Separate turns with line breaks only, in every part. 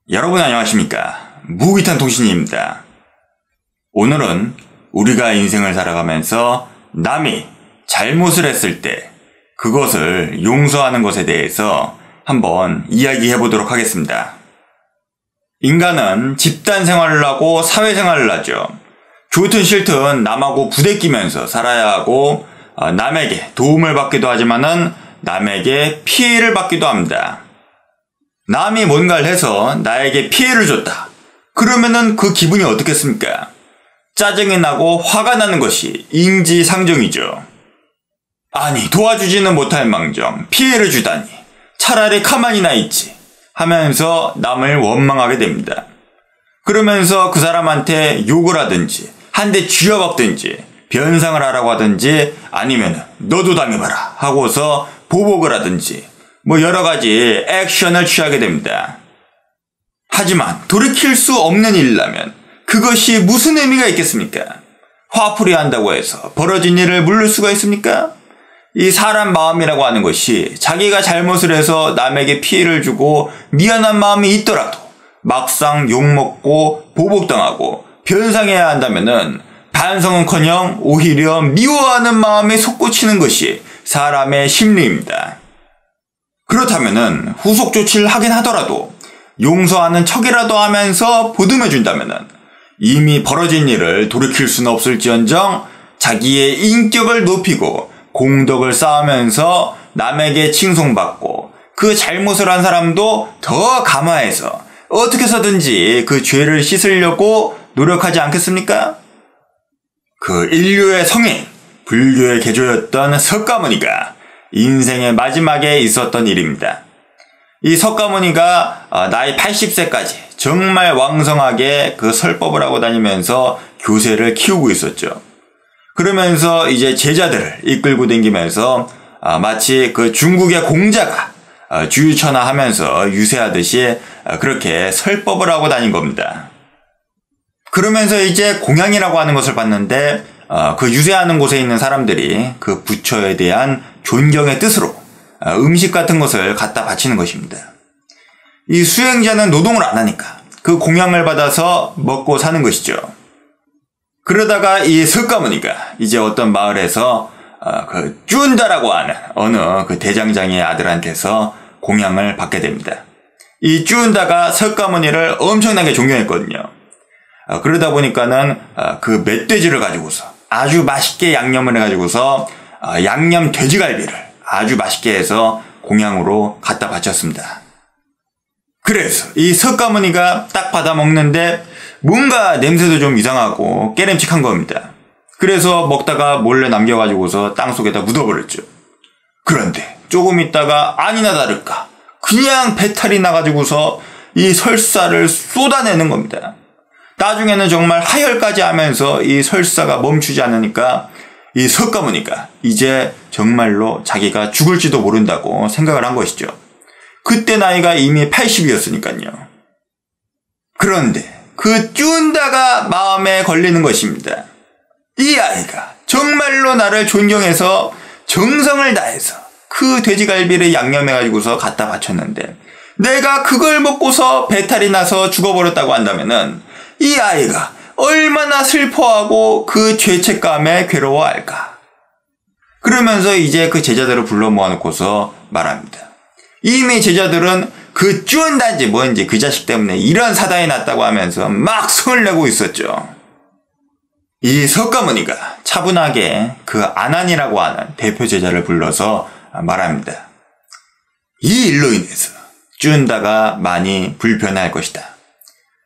여러분 안녕하십니까? 무기탄 통신입니다. 오늘은 우리가 인생을 살아가면서 남이 잘못을 했을 때 그것을 용서하는 것에 대해서 한번 이야기해 보도록 하겠습니다. 인간은 집단 생활을 하고 사회생활을 하죠. 좋든 싫든 남하고 부대끼면서 살아야 하고 남에게 도움을 받기도 하지만은 남에게 피해를 받기도 합니다. 남이 뭔가를 해서 나에게 피해를 줬다. 그러면은 그 기분이 어떻겠습니까? 짜증이 나고 화가 나는 것이 인지상정이죠. 아니 도와주지는 못할 망정 피해를 주다니 차라리 가만히나 있지 하면서 남을 원망하게 됩니다. 그러면서 그 사람한테 욕을 하든지 한 대 쥐어박든지 변상을 하라고 하든지 아니면 너도 당해봐라 하고서 보복을 하든지 여러 가지 액션을 취하게 됩니다. 하지만 돌이킬 수 없는 일이라면 그것이 무슨 의미가 있겠습니까? 화풀이 한다고 해서 벌어진 일을 물을 수가 있습니까? 이 사람 마음이라고 하는 것이 자기가 잘못을 해서 남에게 피해를 주고 미안한 마음이 있더라도 막상 욕먹고 보복당하고 변상해야 한다면은 반성은커녕 오히려 미워하는 마음에 솟구치는 것이 사람의 심리입니다. 그렇다면은 후속 조치를 하긴 하더라도 용서하는 척이라도 하면서 보듬해준다면은 이미 벌어진 일을 돌이킬 수는 없을지언정 자기의 인격을 높이고 공덕을 쌓으면서 남에게 칭송받고 그 잘못을 한 사람도 더 감화해서 어떻게 해서든지 그 죄를 씻으려고 노력하지 않겠습니까? 그 인류의 성인, 불교의 개조였던 석가모니가 인생의 마지막에 있었던 일입니다. 이 석가모니가 나이 80세까지 정말 왕성하게 그 설법을 하고 다니면서 교세를 키우고 있었죠. 그러면서 이제 제자들을 이끌고 다니면서 마치 그 중국의 공자가 주유천하하면서 유세하듯이 그렇게 설법을 하고 다닌 겁니다. 그러면서 이제 공양이라고 하는 것을 봤는데 그 유세하는 곳에 있는 사람들이 그 부처에 대한 존경의 뜻으로 음식 같은 것을 갖다 바치는 것입니다. 이 수행자는 노동을 안 하니까 그 공양을 받아서 먹고 사는 것이죠. 그러다가 이 석가모니가 이제 어떤 마을에서 그 쭌다라고 하는 어느 그 대장장이의 아들한테서 공양을 받게 됩니다. 이 쭌다가 석가모니를 엄청나게 존경했거든요. 그러다 보니까는 그 멧돼지를 가지고서 아주 맛있게 양념을 해가지고서 양념 돼지갈비를 아주 맛있게 해서 공양으로 갖다 바쳤습니다. 그래서 이 석가모니가 딱 받아 먹는데 뭔가 냄새도 좀 이상하고 깨름칙한 겁니다. 그래서 먹다가 몰래 남겨가지고서 땅속에다 묻어버렸죠. 그런데 조금 있다가 아니나 다를까 그냥 배탈이 나가지고서 이 설사를 쏟아내는 겁니다. 나중에는 정말 하혈까지 하면서 이 설사가 멈추지 않으니까 이 석가모니가 이제 정말로 자기가 죽을지도 모른다고 생각을 한 것이죠. 그때 나이가 이미 80이었으니까요. 그런데 그 쭌다가 마음에 걸리는 것입니다. 이 아이가 정말로 나를 존경해서 정성을 다해서 그 돼지갈비를 양념해가지고서 갖다 바쳤는데 내가 그걸 먹고서 배탈이 나서 죽어버렸다고 한다면은 이 아이가 얼마나 슬퍼하고 그 죄책감에 괴로워할까. 그러면서 이제 그 제자들을 불러 모아놓고서 말합니다. 이미 제자들은 그 쭌다인지 뭔지 그 자식 때문에 이런 사단이 났다고 하면서 막 성을 내고 있었죠. 이 석가모니가 차분하게 그 아난이라고 하는 대표 제자를 불러서 말합니다. 이 일로 인해서 쭌다가 많이 불편할 것이다.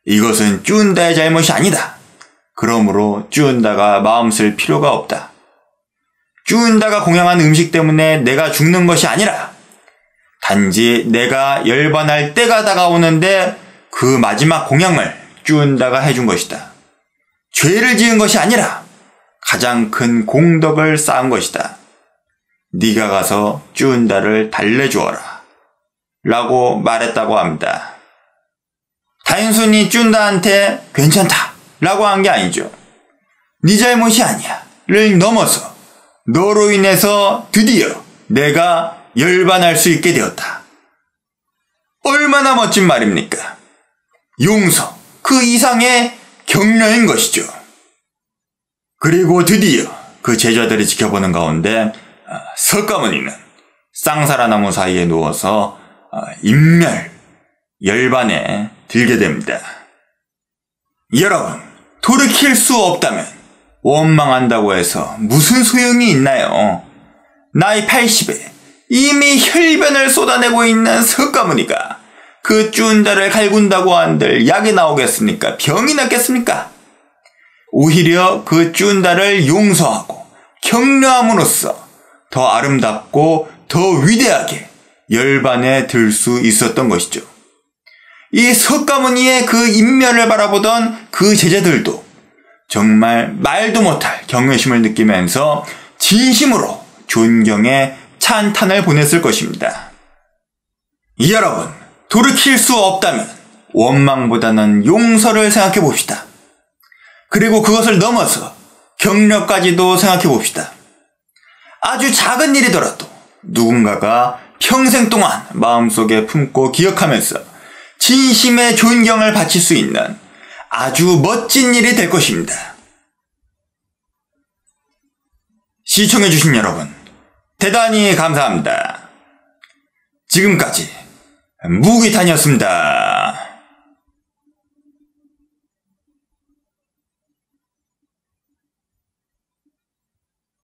이것은 쭌다의 잘못이 아니다. 그러므로 쭌다가 마음 쓸 필요가 없다. 쭌다가 공양한 음식 때문에 내가 죽는 것이 아니라 단지 내가 열반할 때가 다가오는데 그 마지막 공양을 쭌다가 해준 것이다. 죄를 지은 것이 아니라 가장 큰 공덕을 쌓은 것이다. 네가 가서 쭌다를 달래주어라 라고 말했다고 합니다. 단순히 쭌다한테 괜찮다 라고 한 게 아니죠. 네 잘못이 아니야 를 넘어서 너로 인해서 드디어 내가 열반할 수 있게 되었다. 얼마나 멋진 말입니까? 용서, 그 이상의 격려인 것이죠. 그리고 드디어 그 제자들이 지켜보는 가운데 석가모니는 쌍사라나무 사이에 누워서 인멸, 열반에 들게 됩니다. 여러분, 돌이킬 수 없다면 원망한다고 해서 무슨 소용이 있나요? 나이 80에 이미 혈변을 쏟아내고 있는 석가모니가 그 쭌다를 갈군다고 한들 약이 나오겠습니까? 병이 낫겠습니까? 오히려 그 쭌다를 용서하고 격려함으로써 더 아름답고 더 위대하게 열반에 들 수 있었던 것이죠. 이 석가모니의 그 인면을 바라보던 그 제자들도 정말 말도 못할 경외심을 느끼면서 진심으로 존경의 찬탄을 보냈을 것입니다. 여러분, 돌이킬 수 없다면 원망보다는 용서를 생각해 봅시다. 그리고 그것을 넘어서 격려까지도 생각해 봅시다. 아주 작은 일이더라도 누군가가 평생 동안 마음속에 품고 기억하면서 진심의 존경을 바칠 수 있는 아주 멋진 일이 될 것입니다. 시청해주신 여러분, 대단히 감사합니다. 지금까지 무기탄이었습니다.